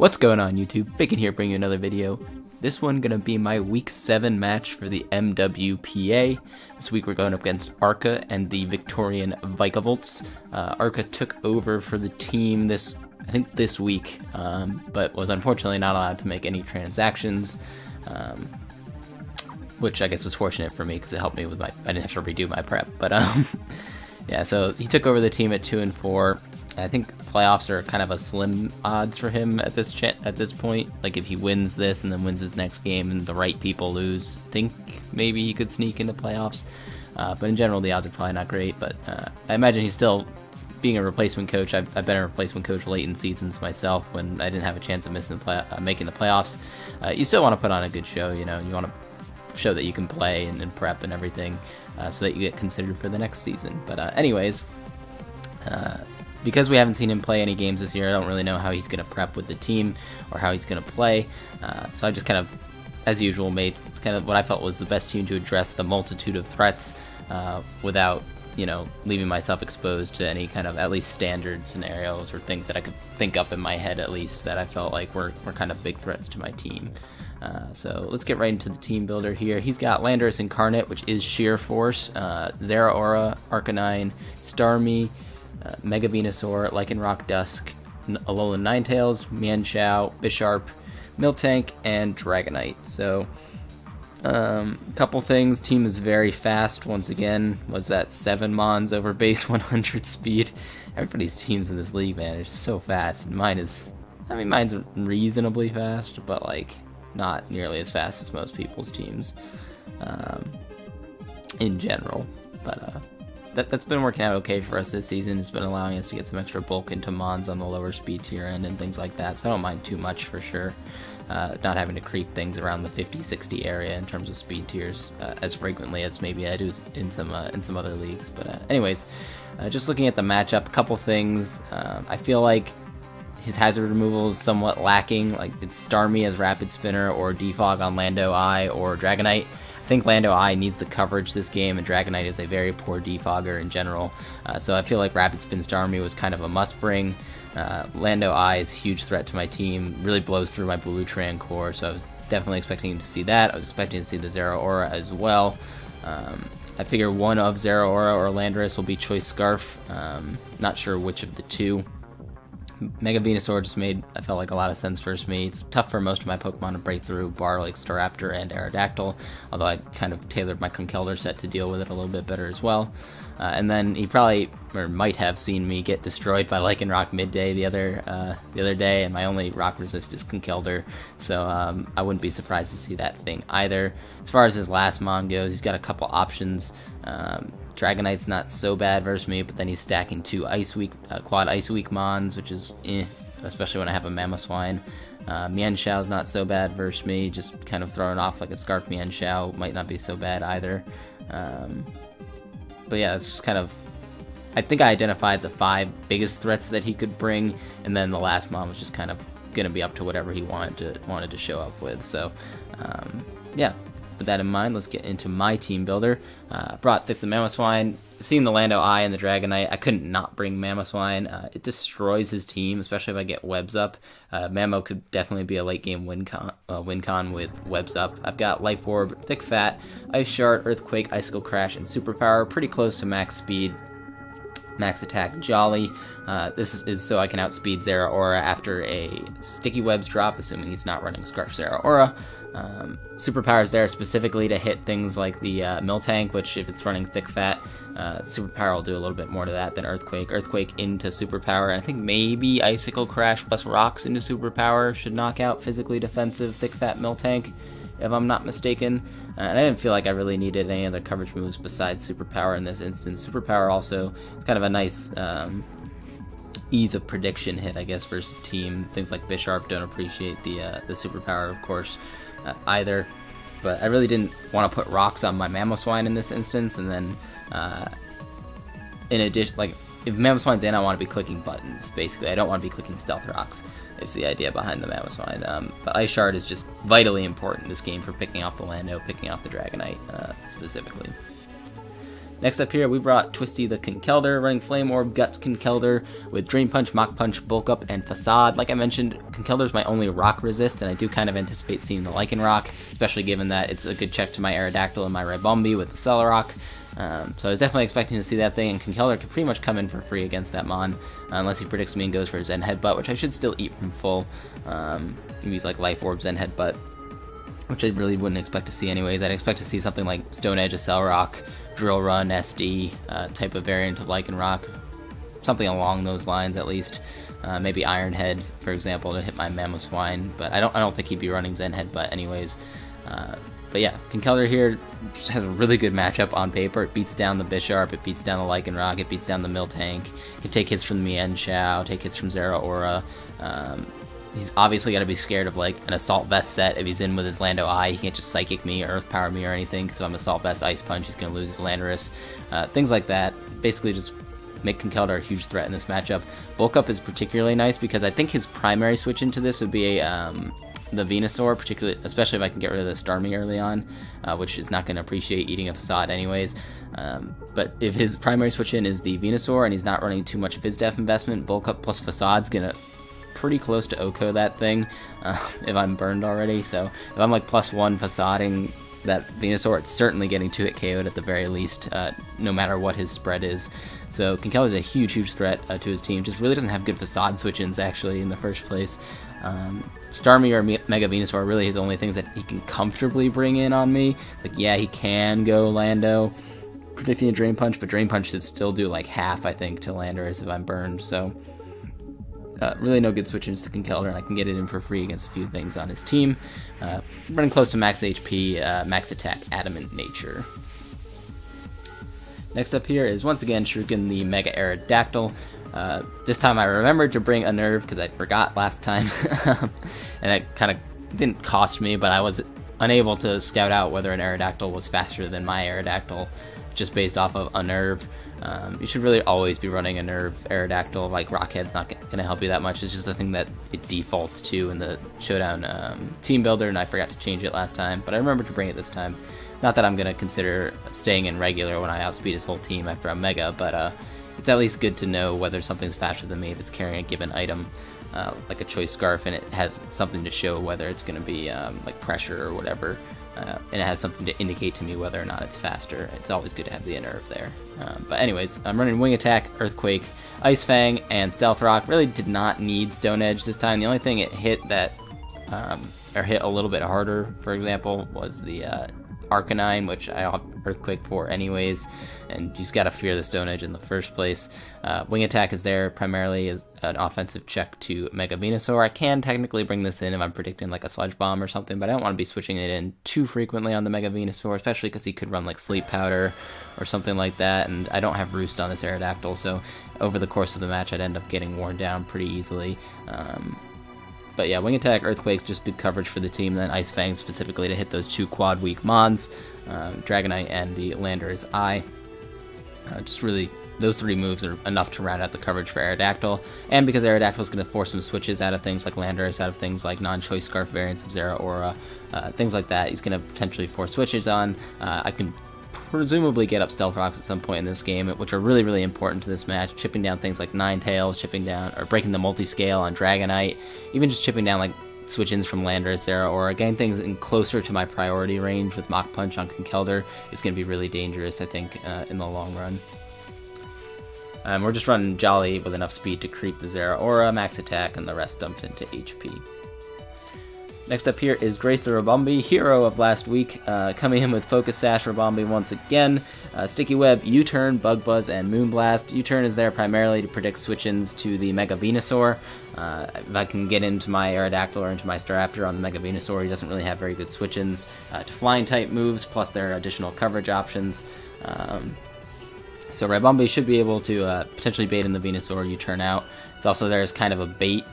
What's going on, YouTube? Bacon here, bringing you another video. This one gonna be my week 7 match for the MWPA. This week we're going up against Arca and the Victorian Vikavolts. Arca took over for the team this week, but was unfortunately not allowed to make any transactions, which I guess was fortunate for me because it helped me with I didn't have to redo my prep. But yeah, so he took over the team at 2-4. I think playoffs are kind of a slim odds for him at this point. Like if he wins this and then wins his next game and the right people lose, I think maybe he could sneak into playoffs. But in general, the odds are probably not great. But I imagine he's still being a replacement coach. I've been a replacement coach late in seasons myself when I didn't have a chance of making the playoffs. You still want to put on a good show. You know, you want to show that you can play and prep and everything, so that you get considered for the next season. But anyways. Because we haven't seen him play any games this year, I don't really know how he's going to prep with the team or how he's going to play. So I just kind of, as usual, made kind of what I felt was the best team to address the multitude of threats without, you know, leaving myself exposed to any kind of at least standard scenarios or things that I could think up in my head at least that I felt like were kind of big threats to my team. So let's get right into the team builder here. He's got Landorus Incarnate, which is Sheer Force, Zera Aura, Arcanine, Starmie, Mega Venusaur, Lycanroc Dusk, Alolan Ninetales, Mienshao, Bisharp, Miltank, and Dragonite. So, couple things. Team is very fast. Once again, was that 7 Mons over base 100 speed. Everybody's teams in this league, man, are so fast. Mine's reasonably fast, but like not nearly as fast as most people's teams in general. But that's been working out okay for us this season. It's been allowing us to get some extra bulk into Mons on the lower speed tier end and things like that, so I don't mind too much for sure. Not having to creep things around the 50-60 area in terms of speed tiers as frequently as maybe I do in some other leagues. But anyways, just looking at the matchup, a couple things. I feel like his hazard removal is somewhat lacking. Like it's Starmie as Rapid Spinner or Defog on Lando Eye or Dragonite. I think Lando Eye needs the coverage this game, and Dragonite is a very poor defogger in general. So I feel like Rapid Spin Starmie was kind of a must-bring. Lando Eye is a huge threat to my team, really blows through my Belutran core, so I was definitely expecting to see that. I was expecting to see the Zera Aura as well. I figure one of Zera Aura or Landorus will be Choice Scarf. Not sure which of the two. Mega Venusaur just made, I felt like, a lot of sense for me. It's tough for most of my Pokemon to break through, bar like Staraptor and Aerodactyl, although I kind of tailored my Conkeldurr set to deal with it a little bit better as well. And then he probably, or might have seen me get destroyed by Lycanroc midday the other day, and my only rock resist is Conkeldurr, so I wouldn't be surprised to see that thing either. As far as his last Mon goes, he's got a couple options. Dragonite's not so bad versus me, but then he's stacking 2 quad Ice Weak Mons, which is especially when I have a Mamoswine. Mienshao's not so bad versus me, just kind of throwing off like a Scarf Mienshao might not be so bad either. But yeah, it's just kind of, I think I identified the 5 biggest threats that he could bring, and then the last Mon was just kind of going to be up to whatever he wanted to show up with. So yeah. With that in mind, let's get into my team builder. Brought Thick the Mamoswine. Seeing the Lando Eye and the Dragonite, I couldn't not bring Mamoswine. It destroys his team, especially if I get Webs up. Mamo could definitely be a late game win con with Webs up. I've got Life Orb, Thick Fat, Ice Shard, Earthquake, Icicle Crash, and Superpower. Pretty close to max speed. Max attack Jolly. This is so I can outspeed Zera Aura after a Sticky Webs drop, assuming he's not running Scarf Zera Aura. Superpower is there specifically to hit things like the Miltank, which if it's running Thick Fat, Superpower will do a little bit more to that than Earthquake. Earthquake into Superpower, and I think maybe Icicle Crash plus Rocks into Superpower should knock out physically defensive Thick Fat Miltank, if I'm not mistaken. And I didn't feel like I really needed any other coverage moves besides Superpower in this instance. Superpower also is kind of a nice ease of prediction hit, I guess, versus team. Things like Bisharp don't appreciate the Superpower, of course, either. But I really didn't want to put Rocks on my Mamoswine in this instance, and then in addition, like, if Mamoswine's in, I want to be clicking buttons, basically. I don't want to be clicking Stealth Rocks, is the idea behind the Mamoswine. But Ice Shard is just vitally important in this game for picking off the Lando, picking off the Dragonite, specifically. Next up here, we brought Twisty the Conkeldurr, running Flame Orb, Guts Conkeldurr, with Drain Punch, Mach Punch, Bulk Up, and Facade. Like I mentioned, Conkeldurr is my only rock resist, and I do kind of anticipate seeing the Lycanroc, especially given that it's a good check to my Aerodactyl and my Ribombee with the Celerock. So I was definitely expecting to see that thing, and Conkeldurr could pretty much come in for free against that Mon, unless he predicts me and goes for a Zen Headbutt, which I should still eat from full. Maybe he's like Life Orb, Zen Headbutt, which I really wouldn't expect to see anyways. I'd expect to see something like Stone Edge, Celerock, Drill Run, SD, type of variant of Lycanroc, something along those lines at least. Maybe Iron Head, for example, to hit my Mamoswine, but I don't think he'd be running Zen Headbutt anyways. But yeah, Conkeldurr here just has a really good matchup on paper. It beats down the Bisharp, it beats down the Lycanroc, it beats down the Miltank. It can take hits from the Mienshao, take hits from Zeraora. He's obviously got to be scared of like an Assault Vest set. If he's in with his Lando Eye, he can't just Psychic me or Earth Power me or anything, because if I'm Assault Vest Ice Punch, he's going to lose his Landorus. Things like that. Basically just make Conkeldurr a huge threat in this matchup. Bulk Up is particularly nice because I think his primary switch into this would be the Venusaur, particularly, especially if I can get rid of the Starmie early on, which is not going to appreciate eating a Facade anyways. But if his primary switch in is the Venusaur and he's not running too much Phys-Def investment, Bulk Up plus Facade's going to pretty close to OHKO that thing, if I'm burned already. So if I'm like +1 Facading that Venusaur, it's certainly getting 2-hit KO'd at the very least, no matter what his spread is. So Conkeldurr is a huge threat to his team. Just really doesn't have good Facade switch-ins actually in the first place. Starmie or Mega Venusaur are really his only things that he can comfortably bring in on me. Like, yeah, he can go Lando, predicting a Drain Punch, but Drain Punch should still do like half, I think, to Landorus if I'm burned. So really no good switch-ins to Conkeldurr, and I can get it in for free against a few things on his team. Running close to max HP, max attack, Adamant Nature. Next up here is once again Shuriken the Mega Aerodactyl. This time I remembered to bring a Nerve because I forgot last time, and it kind of didn't cost me, but I was unable to scout out whether an Aerodactyl was faster than my Aerodactyl just based off of a Nerve. You should really always be running a Nerve Aerodactyl. Like, Rockhead's not going to help you that much. It's just the thing that it defaults to in the Showdown team builder, and I forgot to change it last time, but I remembered to bring it this time. Not that I'm going to consider staying in regular when I outspeed his whole team after a Mega, but it's at least good to know whether something's faster than me if it's carrying a given item, like a Choice Scarf, and it has something to show whether it's going to be like pressure or whatever, and it has something to indicate to me whether or not it's faster. It's always good to have the Nerve there. But anyways, I'm running Wing Attack, Earthquake, Ice Fang, and Stealth Rock. Really did not need Stone Edge this time. The only thing it hit that, or hit a little bit harder, for example, was the Arcanine, which I opt Earthquake for anyways, and you just gotta fear the Stone Edge in the first place. Wing Attack is there primarily as an offensive check to Mega Venusaur. I can technically bring this in if I'm predicting like a Sludge Bomb or something, but I don't want to be switching it in too frequently on the Mega Venusaur, especially because he could run like Sleep Powder or something like that, and I don't have Roost on this Aerodactyl, so over the course of the match I'd end up getting worn down pretty easily. But yeah, Wing Attack, Earthquake's just good coverage for the team, then Ice Fang specifically to hit those two quad weak Mons, Dragonite and the Landorus Eye. Just really, those three moves are enough to round out the coverage for Aerodactyl, and because Aerodactyl is going to force some switches out of things like Landorus, out of things like non-Choice Scarf variants of Zeraora, things like that, he's going to potentially force switches on. I can presumably get up Stealth Rocks at some point in this game, which are really important to this match, chipping down things like Ninetales, chipping down, or breaking the multi-scale on Dragonite, even just chipping down like switch-ins from Landorus, Zeraora, getting things in closer to my priority range with Mach Punch on Conkeldurr is going to be really dangerous, I think, in the long run. We're just running Jolly with enough speed to creep the Zeraora, max attack, and the rest dumped into HP. Next up here is Grace the Ribombee, hero of last week, coming in with Focus Sash Ribombee once again. Sticky Web, U-Turn, Bug Buzz, and Moonblast. U-Turn is there primarily to predict switch-ins to the Mega Venusaur. If I can get into my Aerodactyl or into my Staraptor on the Mega Venusaur, he doesn't really have very good switch-ins to Flying-type moves, plus their additional coverage options. So Ribombee should be able to potentially bait in the Venusaur, U-Turn out. It's also there as kind of a bait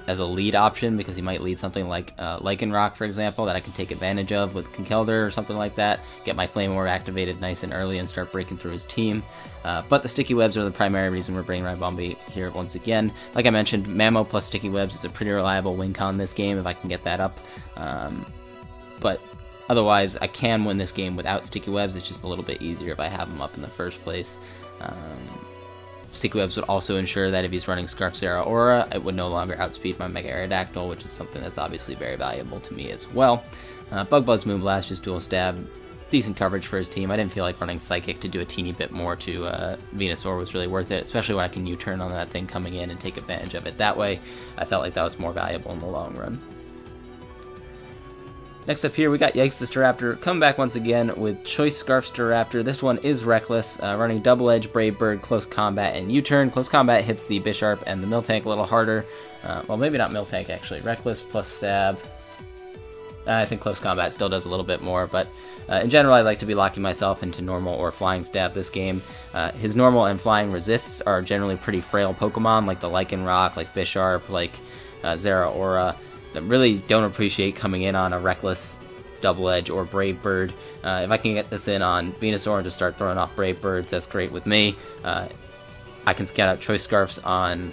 as a lead option, because he might lead something like Lycanroc, for example, that I can take advantage of with Conkeldurr or something like that, get my Flame Orb activated nice and early and start breaking through his team. But the Sticky Webs are the primary reason we're bringing Ribombee here once again. Like I mentioned, Mamo plus Sticky Webs is a pretty reliable win con this game if I can get that up. But Otherwise, I can win this game without Sticky Webs. It's just a little bit easier if I have them up in the first place. Sticky Webs would also ensure that if he's running Scarf Zeraora, it would no longer outspeed my Mega Aerodactyl, which is something that's obviously very valuable to me as well. Bug Buzz Moonblast, just dual stab. Decent coverage for his team. I didn't feel like running Psychic to do a teeny bit more to Venusaur was really worth it, especially when I can U-turn on that thing coming in and take advantage of it that way. I felt like that was more valuable in the long run. Next up here, we got Yikes the Staraptor come back once again with Choice Scarf Staraptor. This one is Reckless, running Double Edge, Brave Bird, Close Combat, and U-turn. Close Combat hits the Bisharp and the Miltank a little harder. Well, maybe not Miltank, actually. Reckless plus Stab. I think Close Combat still does a little bit more, but in general, I like to be locking myself into normal or flying stab this game. His normal and flying resists are generally pretty frail Pokemon, like the Lycanroc, like Bisharp, like Zeraora, that really don't appreciate coming in on a Reckless, Double Edge, or Brave Bird. If I can get this in on Venusaur and just start throwing off Brave Birds, that's great with me. I can scout out Choice Scarfs on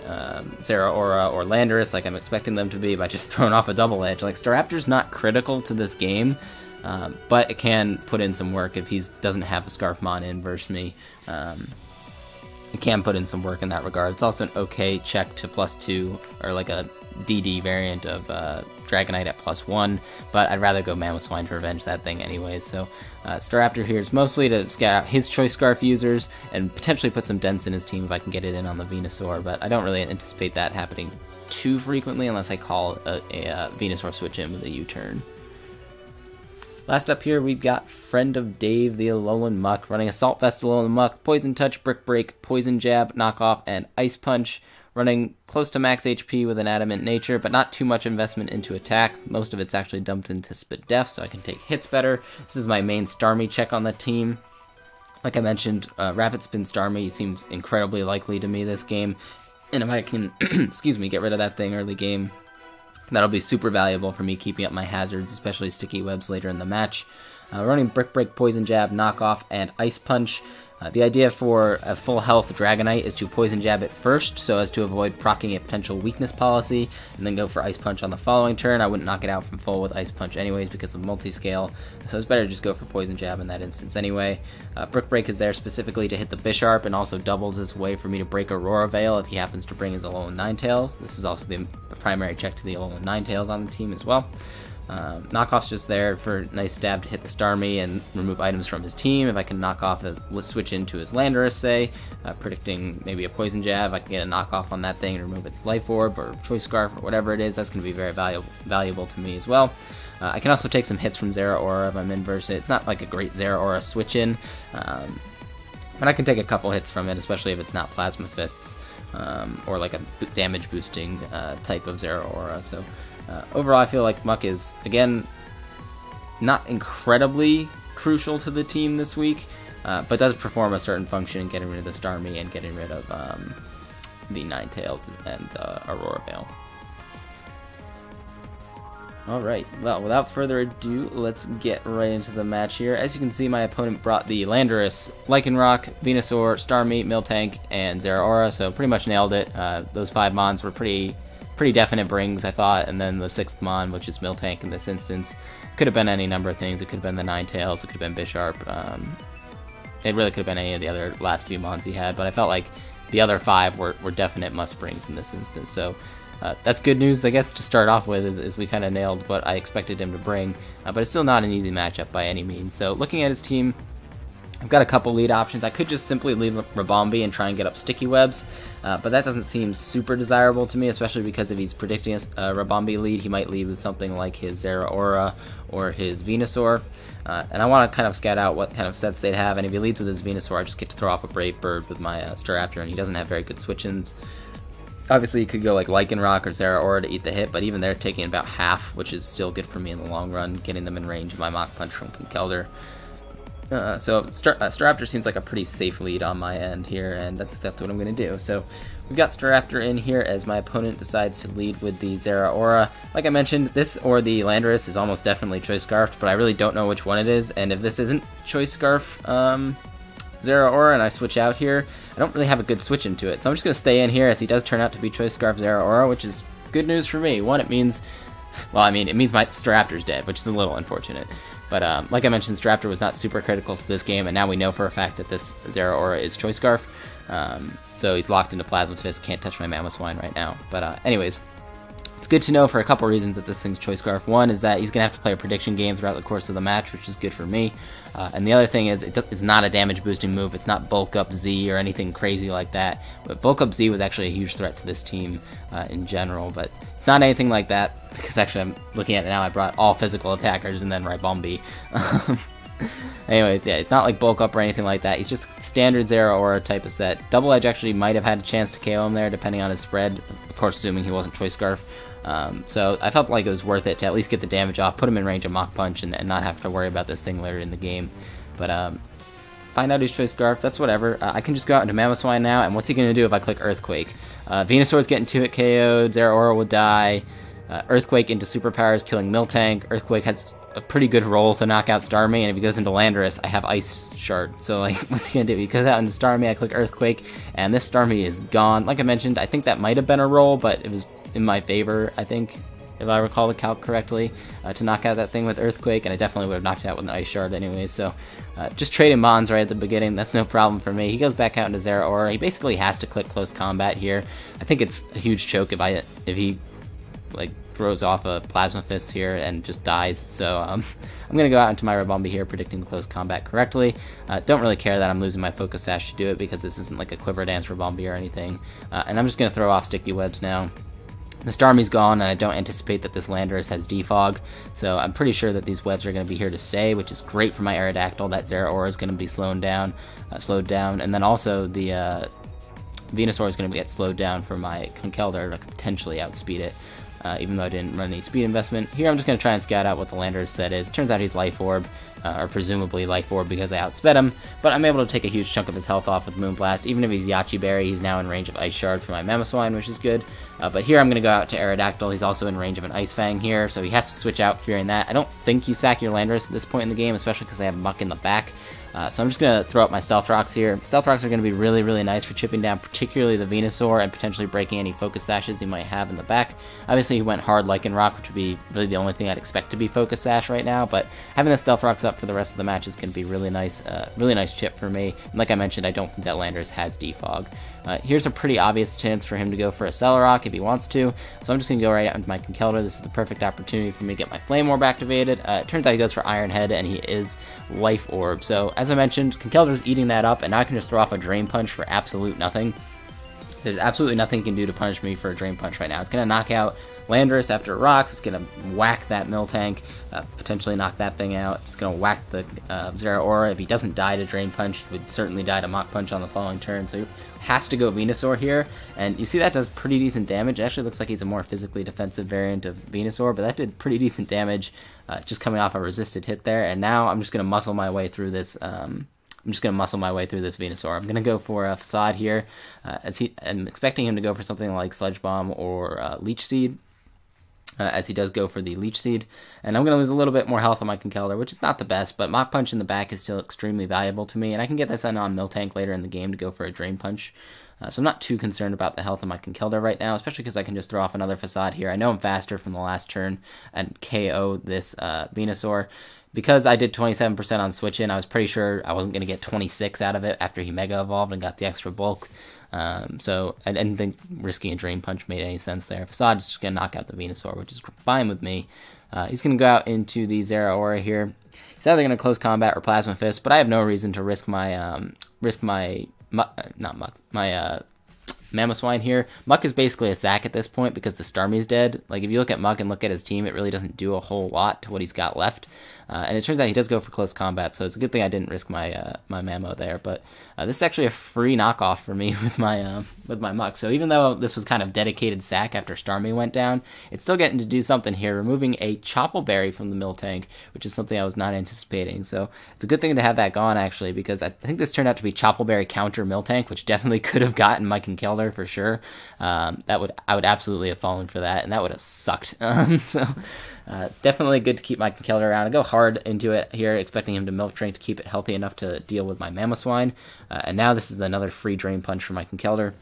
Zeraora or Landorus like I'm expecting them to be by just throwing off a Double Edge. Like, Staraptor's not critical to this game, but it can put in some work if he doesn't have a Scarfmon in versus me. It can put in some work in that regard. It's also an okay check to +2, or like a DD variant of Dragonite at +1, but I'd rather go Mamoswine to revenge that thing anyways. So Staraptor here is mostly to scout out his Choice Scarf users and potentially put some dents in his team if I can get it in on the Venusaur, but I don't really anticipate that happening too frequently unless I call a Venusaur switch in with a U-turn. Last up here, we've got Friend of Dave, the Alolan Muck, running Assault Vest Alolan Muck, Poison Touch, Brick Break, Poison Jab, Knockoff, and Ice Punch. Running close to max HP with an Adamant Nature, but not too much investment into attack. Most of it's actually dumped into Spadef, so I can take hits better. This is my main Starmie check on the team. Like I mentioned, Rapid Spin Starmie seems incredibly likely to me this game. And if I can, excuse me, get rid of that thing early game, that'll be super valuable for me keeping up my hazards, especially Sticky Webs later in the match. Running Brick Break, Poison Jab, Knockoff, and Ice Punch. The idea for a full health Dragonite is to Poison Jab it first, so as to avoid proccing a potential weakness policy, and then go for Ice Punch on the following turn. I wouldn't knock it out from full with Ice Punch anyways because of multi-scale, so it's better to just go for Poison Jab in that instance anyway. Brick Break is there specifically to hit the Bisharp, and also doubles as a way for me to break Aurora Veil if he happens to bring his Alolan Ninetales. This is also the primary check to the Alolan Ninetales on the team as well. Knockoff's just there for a nice stab to hit the Starmie and remove items from his team. If I can knock off, let's switch into his Landorus, say, predicting maybe a Poison Jab, I can get a knockoff on that thing and remove its Life Orb or Choice Scarf or whatever it is. That's going to be very valuable to me as well. I can also take some hits from Zeraora if I'm inverse it. It's not like a great Zeraora switch-in, but I can take a couple hits from it, especially if it's not Plasma Fists or like a damage boosting type of Zeraora. So overall, I feel like Muck is, again, not incredibly crucial to the team this week, but does perform a certain function in getting rid of the Starmie and getting rid of the Ninetales and Aurora Veil. Alright, well, without further ado, let's get right into the match here. As you can see, my opponent brought the Landorus, Lycanroc, Venusaur, Starmie, Miltank, and Zeraora, so pretty much nailed it. Those 5 Mons were pretty definite brings, I thought, and then the 6th Mon, which is Miltank in this instance, could have been any number of things. It could have been the Ninetales, it could have been Bisharp, it really could have been any of the other last few Mons he had, but I felt like the other 5 were definite must-brings in this instance, so that's good news, I guess, to start off with, is we kind of nailed what I expected him to bring, but it's still not an easy matchup by any means. So looking at his team, I've got a couple lead options. I could just simply lead Rabombi and try and get up Sticky Webs, but that doesn't seem super desirable to me, especially because if he's predicting a Rabombi lead, he might lead with something like his Zeraora or his Venusaur, and I want to kind of scout out what kind of sets they'd have, and if he leads with his Venusaur, I just get to throw off a Brave Bird with my Staraptor, and he doesn't have very good switch-ins. Obviously, you could go like Lycanroc or Zeraora to eat the hit, but even they're taking about half, which is still good for me in the long run, getting them in range of my Mach Punch from Conkeldurr. So Staraptor seems like a pretty safe lead on my end here, and that's exactly what I'm going to do. So we've got Staraptor in here as my opponent decides to lead with the Zeraora. Like I mentioned, this or the Landorus is almost definitely Choice Scarfed, but I really don't know which one it is, and if this isn't Choice Scarf Zeraora and I switch out here, I don't really have a good switch into it. So I'm just going to stay in here as he does turn out to be Choice Scarf Zeraora, which is good news for me. One, it means, well, I mean, it means my Staraptor's dead, which is a little unfortunate. But like I mentioned, this Raptor was not super critical to this game, and now we know for a fact that this Zeraora is Choice Scarf. So he's locked into Plasma Fist, can't touch my Mamoswine right now. But anyways, it's good to know for a couple reasons that this thing's Choice Scarf. One is that he's going to have to play a prediction game throughout the course of the match, which is good for me. And the other thing is, it's not a damage boosting move. It's not Bulk Up Z or anything crazy like that. But Bulk Up Z was actually a huge threat to this team in general. But it's not anything like that, because actually I'm looking at it now, I brought all physical attackers and then Ribombee. Anyways, yeah, it's not like Bulk Up or anything like that. He's just standard Zeraora type of set. Double Edge actually might have had a chance to KO him there, depending on his spread. Of course, assuming he wasn't Choice Scarf. So I felt like it was worth it to at least get the damage off, put him in range of Mach Punch, and not have to worry about this thing later in the game. But find out he's Choice Scarf, that's whatever. I can just go out into Mamoswine now, and what's he going to do if I click Earthquake? Venusaur's getting 2-hit KO'd, Zeraora will die. Earthquake into Superpowers, killing Miltank. Earthquake has a pretty good roll to knock out Starmie, and if he goes into Landorus, I have Ice Shard. So, like, what's he gonna do? He goes out into Starmie, I click Earthquake, and this Starmie is gone. Like I mentioned, I think that might have been a roll, but it was in my favor, I think, if I recall the calc correctly, to knock out that thing with Earthquake, and I definitely would have knocked it out with an Ice Shard anyway, so just trading Mons right at the beginning, that's no problem for me. He goes back out into Zeraora. He basically has to click Close Combat here. I think it's a huge choke if he like throws off a Plasma Fist here and just dies, so I'm going to go out into my Ribombee here, predicting the Close Combat correctly. Don't really care that I'm losing my Focus Sash to do it, because this isn't like a Quiver Dance Ribombee or anything, and I'm just going to throw off Sticky Webs now. The Starmie's gone, and I don't anticipate that this Landorus has Defog, so I'm pretty sure that these webs are going to be here to stay, which is great for my Aerodactyl. That Zeraora is going to be slowed down, and then also the Venusaur is going to get slowed down for my Conkeldurr to potentially outspeed it, even though I didn't run any speed investment. Here I'm just going to try and scout out what the Landorus set is. It turns out he's Life Orb, or presumably Life Orb because I outsped him, but I'm able to take a huge chunk of his health off with Moonblast. Even if he's Yachi Berry, he's now in range of Ice Shard for my Mamoswine, which is good. But here I'm going to go out to Aerodactyl. He's also in range of an Ice Fang here, so he has to switch out fearing that. I don't think you sack your Landorus at this point in the game, especially because I have Muck in the back. So I'm just going to throw up my Stealth Rocks here. Stealth Rocks are going to be really, really nice for chipping down particularly the Venusaur and potentially breaking any Focus Sashes he might have in the back. Obviously he went hard Lycanroc, which would be really the only thing I'd expect to be Focus Sash right now, but having the Stealth Rocks up for the rest of the match is going to be really nice chip for me. And like I mentioned, I don't think that Landorus has Defog. Here's a pretty obvious chance for him to go for a Cellarrock if he wants to, so I'm just going to go right out into my Conkeldurr. This is the perfect opportunity for me to get my Flame Orb activated. It turns out he goes for Iron Head, and he is Life Orb. So, as I mentioned, Conkeldurr's eating that up, and now I can just throw off a Drain Punch for absolute nothing. There's absolutely nothing he can do to punish me for a Drain Punch right now. It's going to knock out Landorus after Rocks. It's going to whack that Miltank, potentially knock that thing out. It's going to whack the Zeraora. If he doesn't die to Drain Punch, he would certainly die to Mach Punch on the following turn, so he has to go Venusaur here, and you see that does pretty decent damage. It actually looks like he's a more physically defensive variant of Venusaur, but that did pretty decent damage just coming off a resisted hit there, and now I'm just going to muscle my way through this Venusaur. I'm going to go for a Facade here, I'm expecting him to go for something like Sludge Bomb or Leech Seed, as he does go for the Leech Seed, and I'm going to lose a little bit more health on my Conkeldurr, which is not the best, but Mach Punch in the back is still extremely valuable to me, and I can get this on Miltank later in the game to go for a Drain Punch. So I'm not too concerned about the health of my Conkeldurr right now, especially because I can just throw off another Facade here. I know I'm faster from the last turn and KO this Venusaur. Because I did 27% on Switch In, I was pretty sure I wasn't going to get 26 out of it after he Mega Evolved and got the extra bulk. So I didn't think risking a Drain Punch made any sense there. Facade's just going to knock out the Venusaur, which is fine with me. He's going to go out into the Zeraora here. He's either going to Close Combat or Plasma Fist, but I have no reason to risk my Mamoswine here. Muck is basically a sack at this point because the Starmie's dead. Like, if you look at Muck and look at his team, it really doesn't do a whole lot to what he's got left. And it turns out he does go for Close Combat, so it's a good thing I didn't risk my my Mamo there. But this is actually a free knockoff for me with my Muck. So even though this was kind of dedicated sack after Starmie went down, it's still getting to do something here, removing a Choppleberry from the Miltank, which is something I was not anticipating. So it's a good thing to have that gone, actually, because I think this turned out to be Choppleberry counter Miltank, which definitely could have gotten my Conkeldurr for sure. I would absolutely have fallen for that, and that would have sucked. Definitely good to keep my Conkeldurr around. I go hard into it here, expecting him to Milk Drink to keep it healthy enough to deal with my Mamoswine. And now this is another free Drain Punch for my Conkeldurr.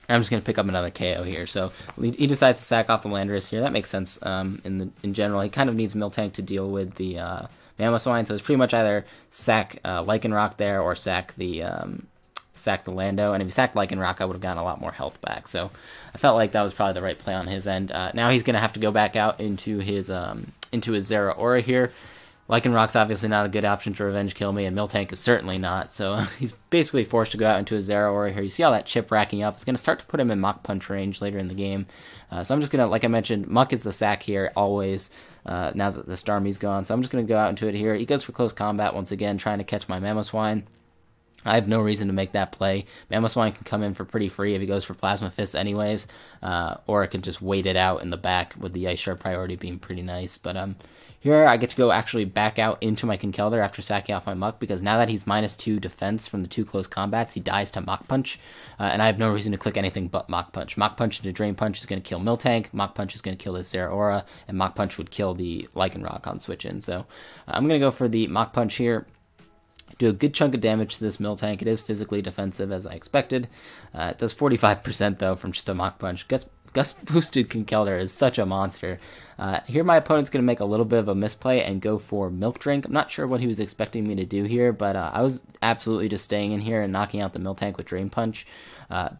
I'm just going to pick up another KO here. So he decides to sack off the Landorus here. That makes sense in general. He kind of needs Miltank to deal with the Mamoswine, so it's pretty much either sack Lycanroc there or sack the Lando, and if he sacked Lycanroc, I would have gotten a lot more health back, so I felt like that was probably the right play on his end. Now he's going to have to go back out into his Zeraora here. Lycanroc's obviously not a good option to revenge kill me, and Miltank is certainly not, so he's basically forced to go out into a Zeraora here. You see all that chip racking up. It's going to start to put him in Mach Punch range later in the game. So I'm just going to, like I mentioned, Muck is the sack here, always, now that the Starmie's gone. So I'm just going to go out into it here. He goes for close combat once again, trying to catch my Mamoswine. I have no reason to make that play. Mamoswine can come in for pretty free if he goes for Plasma Fist anyways, or I could just wait it out in the back with the Ice Shard priority being pretty nice. But here I get to go actually back out into my Conkeldurr after sacking off my Muck, because now that he's -2 defense from the 2 close combats, he dies to Mach Punch, and I have no reason to click anything but Mach Punch. Mach Punch into Drain Punch is going to kill Miltank, Mach Punch is going to kill this Zeraora, and Mach Punch would kill the Lycanroc on switch in. So I'm going to go for the Mach Punch here. Do a good chunk of damage to this Miltank. It is physically defensive as I expected. It does 45% though from just a Mach Punch. Gust boosted Conkeldurr is such a monster. Here my opponent's going to make a little bit of a misplay and go for Milk Drink. I'm not sure what he was expecting me to do here, but I was absolutely just staying in here and knocking out the Miltank with Drain Punch.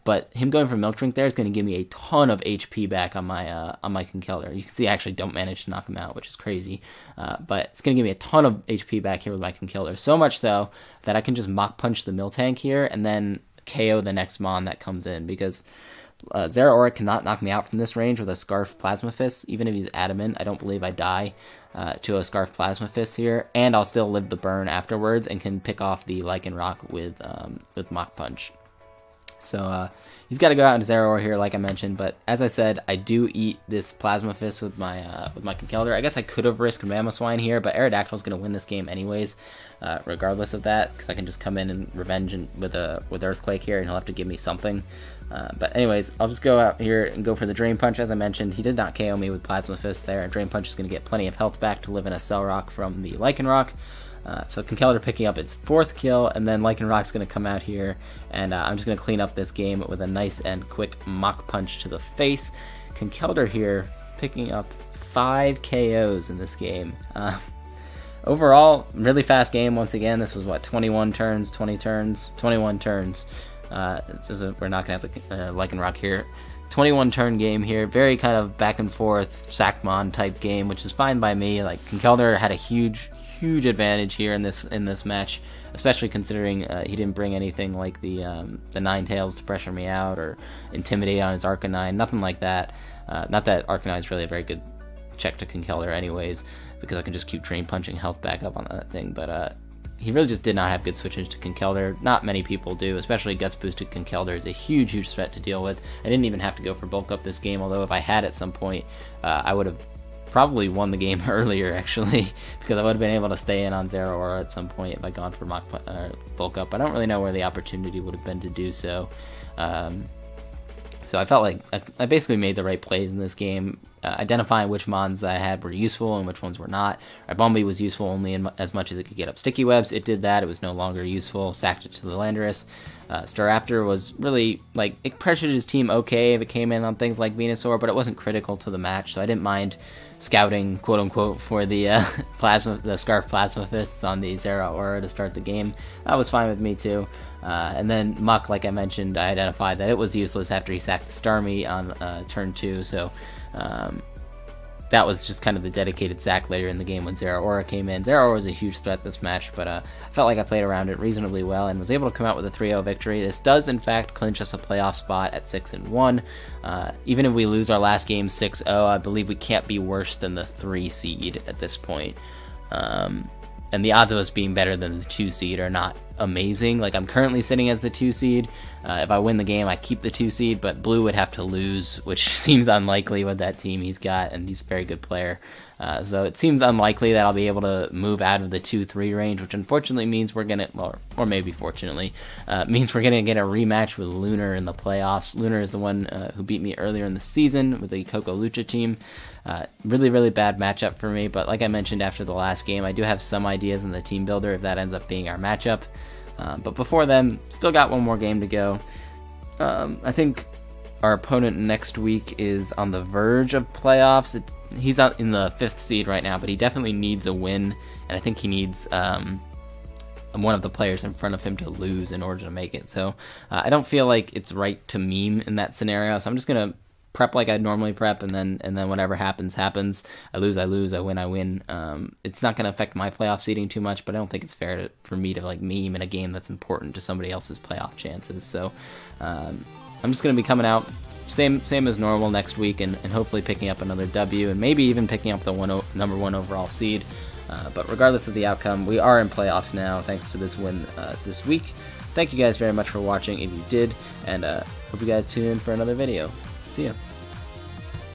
But him going for Milk Drink there is going to give me a ton of HP back on my Conkeldurr. You can see I actually don't manage to knock him out, which is crazy. But it's going to give me a ton of HP back here with my Conkeldurr. So much so that I can just Mach Punch the Miltank here and then KO the next Mon that comes in, because Zeraora cannot knock me out from this range with a Scarf Plasma Fist. Even if he's adamant, I don't believe I die to a Scarf Plasma Fist here, and I'll still live the burn afterwards and can pick off the Lycanroc with Mach Punch. So he's got to go out into Zeraora here, like I mentioned, but as I said, I do eat this Plasma Fist with my Conkeldurr. I guess I could have risked Mamoswine here, but Aerodactyl's going to win this game anyways, regardless of that, because I can just come in and revenge with Earthquake here, and he'll have to give me something. But anyways, I'll just go out here and go for the Drain Punch. As I mentioned, he did not KO me with Plasma Fist there, and Drain Punch is going to get plenty of health back to live in a Cell Rock from the Lycanroc. So Conkeldurr picking up its 4th kill, and then Lycanroc's going to come out here, and I'm just going to clean up this game with a nice and quick Mach Punch to the face. Conkeldurr here picking up 5 KOs in this game. Overall, really fast game once again. This was, what, 21 turns, 20 turns, 21 turns. We're not going to have the Lycanroc here. 21 turn game here, very kind of back and forth Sackmon type game, which is fine by me. Like, Conkeldurr had a huge advantage here in this match, especially considering he didn't bring anything like the Ninetales to pressure me out or intimidate on his Arcanine, nothing like that. Not that Arcanine is really a very good check to Conkeldurr anyways, because I can just keep Drain Punching health back up on that thing, but he really just did not have good switches to Conkeldurr. Not many people do, especially Guts Boosted Conkeldurr is a huge threat to deal with. I didn't even have to go for bulk up this game, although if I had at some point, I would have probably won the game earlier, actually, because I would have been able to stay in on Zeraora at some point if I'd gone for bulk up. I don't really know where the opportunity would have been to do so. So I felt like I basically made the right plays in this game, identifying which Mons I had were useful and which ones were not. Bumblebee was useful only as much as it could get up Sticky Webs. It did that. It was no longer useful. Sacked it to the Landorus. Staraptor was really, like, it pressured his team okay if it came in on things like Venusaur, but it wasn't critical to the match, so I didn't mind scouting, quote-unquote, for the Scarf Plasma Fists on the Zeraora to start the game. That was fine with me, too. And then Muck, like I mentioned, I identified that it was useless after he sacked the Starmie on turn 2, so that was just kind of the dedicated sack later in the game when Zeraora came in. Zeraora was a huge threat this match, but I felt like I played around it reasonably well and was able to come out with a 3-0 victory. This does, in fact, clinch us a playoff spot at 6-1. Even if we lose our last game 6-0, I believe we can't be worse than the 3 seed at this point. And the odds of us being better than the 2 seed are not amazing. Like, I'm currently sitting as the 2 seed. If I win the game, I keep the 2 seed, but Blue would have to lose, which seems unlikely with that team he's got, and he's a very good player. So it seems unlikely that I'll be able to move out of the 2-3 range, which unfortunately means we're gonna, or maybe fortunately, means we're gonna get a rematch with Lunar in the playoffs. Lunar is the one who beat me earlier in the season with the Coco Lucha team. Really bad matchup for me, but like I mentioned after the last game, I do have some ideas in the team builder if that ends up being our matchup. But before then, still got one more game to go. I think our opponent next week is on the verge of playoffs. he's out in the 5th seed right now, but he definitely needs a win, and I think he needs one of the players in front of him to lose in order to make it. So I don't feel like it's right to meme in that scenario. So I'm just gonna prep like I normally prep, and then whatever happens, happens. I lose, I win, I win. It's not gonna affect my playoff seeding too much, but I don't think it's fair for me to like meme in a game that's important to somebody else's playoff chances. So I'm just gonna be coming out same as normal next week, and hopefully picking up another W, and maybe even picking up the number 1 overall seed. But regardless of the outcome, we are in playoffs now thanks to this win this week. Thank you guys very much for watching if you did, and hope you guys tune in for another video. See ya.